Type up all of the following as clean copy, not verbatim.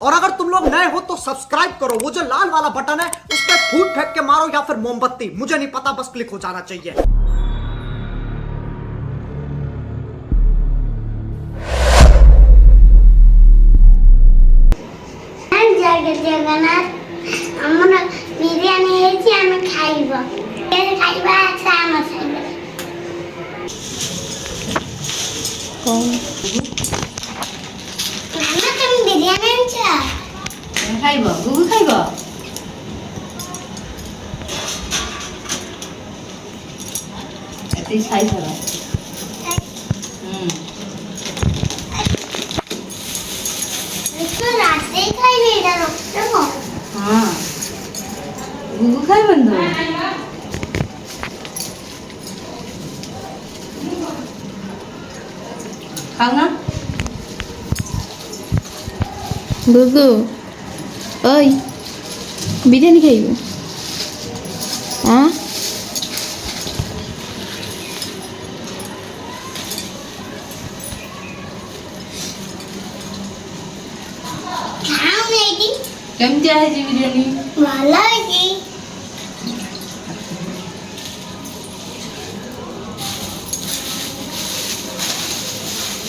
और अगर तुम लोग नए हो तो सब्सक्राइब करो, वो जो लाल वाला बटन है उस पर फूट फेंक के मारो या फिर मोमबत्ती, मुझे नहीं पता, बस क्लिक हो जाना चाहिए। जय जगन्नाथ हमरा बिरयानी ହେଇଛି ଆମେ ଖାଇବ ଏ ଖାଇବା ସାମ ସାଙ୍ଗେ ମାମା ତମେ ବିରିୟାନୀ ଆଣିଛ ଖାଇବ ଗୁଗୁ ଖାଇବ ଏତିକି ଖାଇସାର ତ ରାତି ଖାଇବି ଏଟା ରଖିଦେବ ହଁ ଗୁଗୁ ଖାଇବନି ତ ଖାଉନା गुगु ओय बिरयानी खाइबू हाँ ଖାଉ ନେଇକି କେମିତିଆ ହେଇଛି ବିରିୟାନୀ ଭଲ ହେଇଛି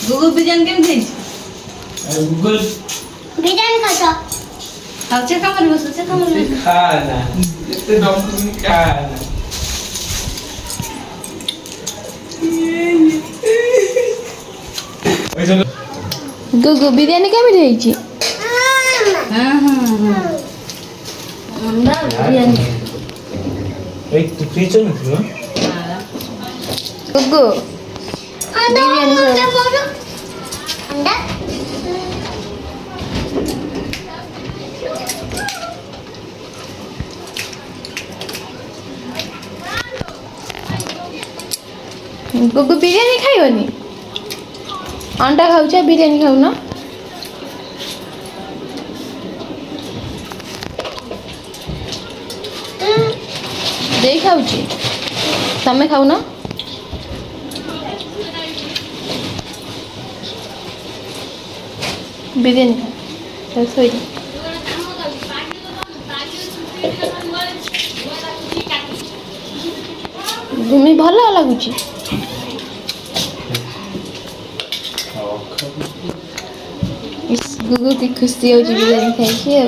ଗୁଗୁ ବିରିୟାନୀ କେମିତି ହେଇଛି गूगल ବିରିୟାନୀ ଖାଇଛ ଆଉ ଚେକା ମାରି ବସ ଚେକା ମାରି ବସ खाना इतने डॉक्टर खाना गुगु बिरयानी केमिति ହେଇଛି ହଁ ହଁ ହଁ ଅଣ୍ଡା ବିରିୟାନୀ एक तो फ्रीजर में था गुगु ବିରିୟାନୀ ଖାଇବ ଅଣ୍ଡା गुगु बिरयानी खाइबनी अंडा खाउछ बिरयानी खाउन देई खाउची तमे खाउन बिरयानी खा सोई घुमी भल लागुची इस गुगु की खुशी हो बिरयानी खाई आ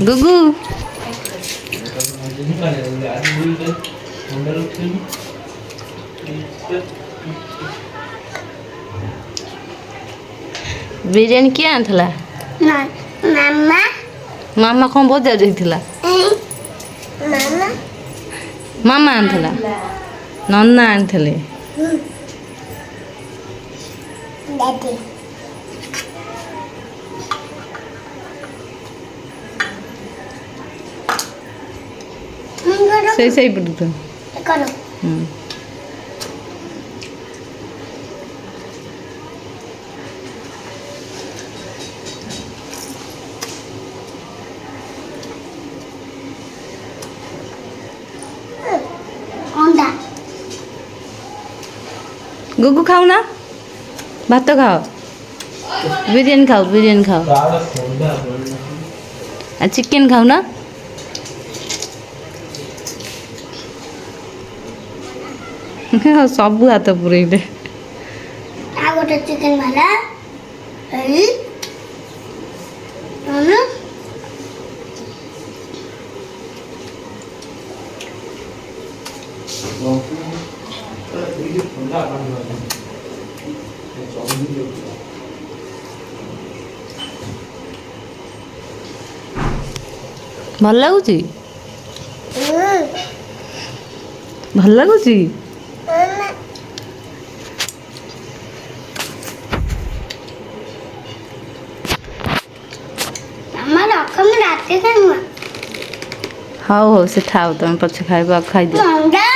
ଗୁଗୁ ବିରିୟାନୀ କିଏ ଆଣିଥିଲା ମାମା ମାମା କ'ଣ ବଜାର ଯାଇଥିଲା ମାମା ମାମା ଆଣିଥିଲା ନନା ଆଣିଥିଲେ ଦାଦି ସେଇ ପଟୁ କର ଅଣ୍ଡା ଗୁଗୁ ଖାଉନା ଭାତ ଖାଅ ବିରିୟାନୀ ଖାଅ ଆଉ ଚିକେନ୍ ଖାଉନା ସବୁ ହାତ ପୁରେଇଲେ ଆଉ ଗୋଟେ ଚିକେନ ବାଲା ଏଇ ମାମା ଭଲ ଲାଗୁଛି ଭଲ ଲାଗୁଛି ମାମା ରଖ ମୁଁ ରାତି ଖାଇମା ହଉ ହଉ ସେ ଥାଉ ତମେ ପଛେ ଖାଇବ ଆଉ ଖାଇଦିଅ ଅଣ୍ଡା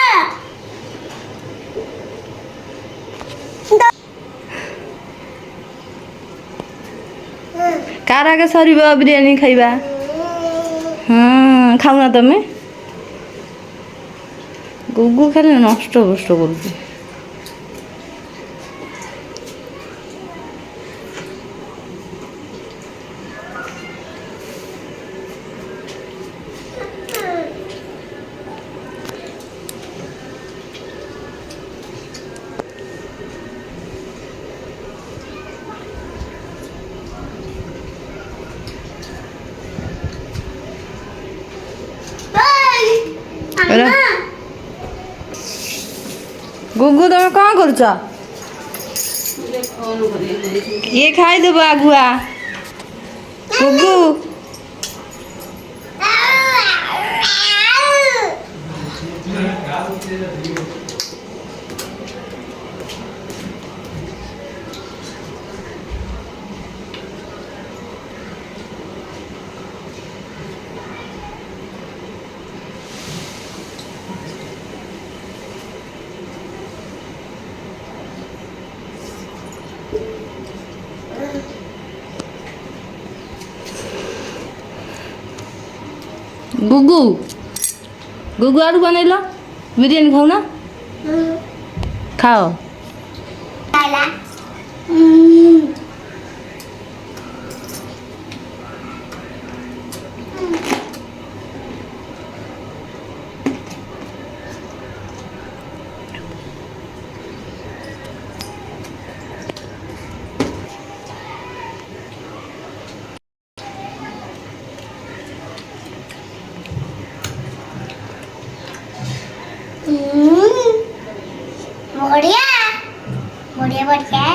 କାର ଜାଗା ସରିବ ବିରିୟାନୀ ଖାଇବା। ହଁ ଖାଉନା ତମେ? ଗୁଗୁ ଖାଲି ନଷ୍ଟ ବଷ୍ଟ କରୁଛି। ମାମା ଗୁଗୁ ତମେ କ'ଣ କରୁଛ? ଇଏ ଖାଇଦେବ ଆଗୁଆ। ଗୁଗୁ ଗୁଗୁ ଗୁଗୁ ଆଡ଼ୁ ବନେଇଲ ବିରିୟାନୀ ଖାଉନା? ଖାଅ। ଖାଇଲା ବଢିଆ ବଢିଆ ବଢିଆ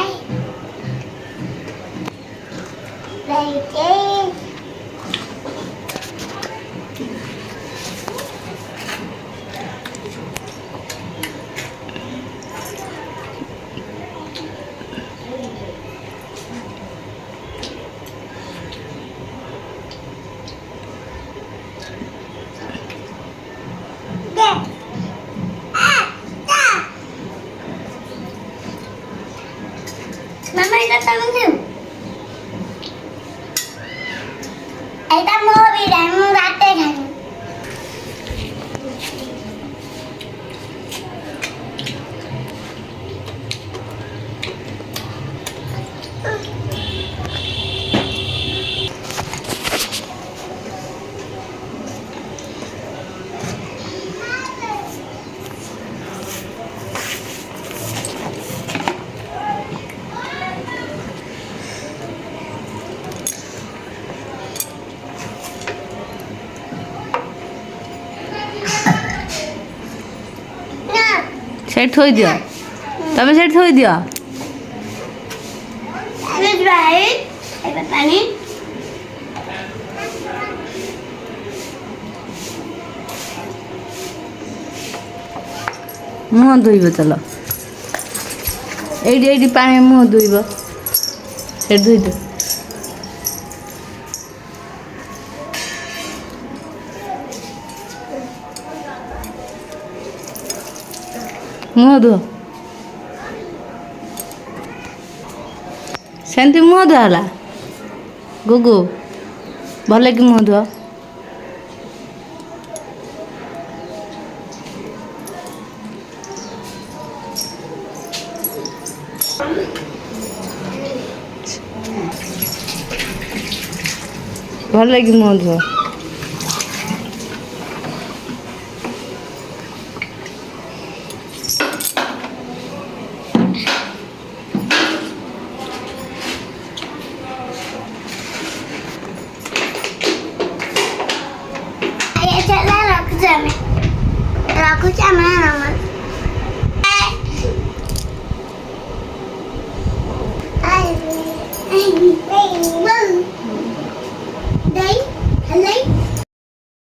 Mama এটা তুমি দিও এটা মোবি রে মু রাতে খাই ସେଇଠି ଥୋଇଦିଅ। ତମେ ସେଇଠି ଥୋଇଦିଅ। ଏବେ ପାଣି ମୁହଁ ଧୋଇବ ଚାଲ। ଏଇଠି ଏଇଠି ପାଣି ମୁହଁ ଧୋଇବ। ସେଇଠି ଧୋଇଦିଅ। ମୁହଁ ଧୁଅ। ସେମିତି ମୁହଁ ଧୁଆ ହେଲା। ଗୁଗୁ ଭଲ କି ମୁହଁ ଧୁଅ। ଭଲ କି ମୁହଁ ଧୁଅ। রাখুছি আমার আমার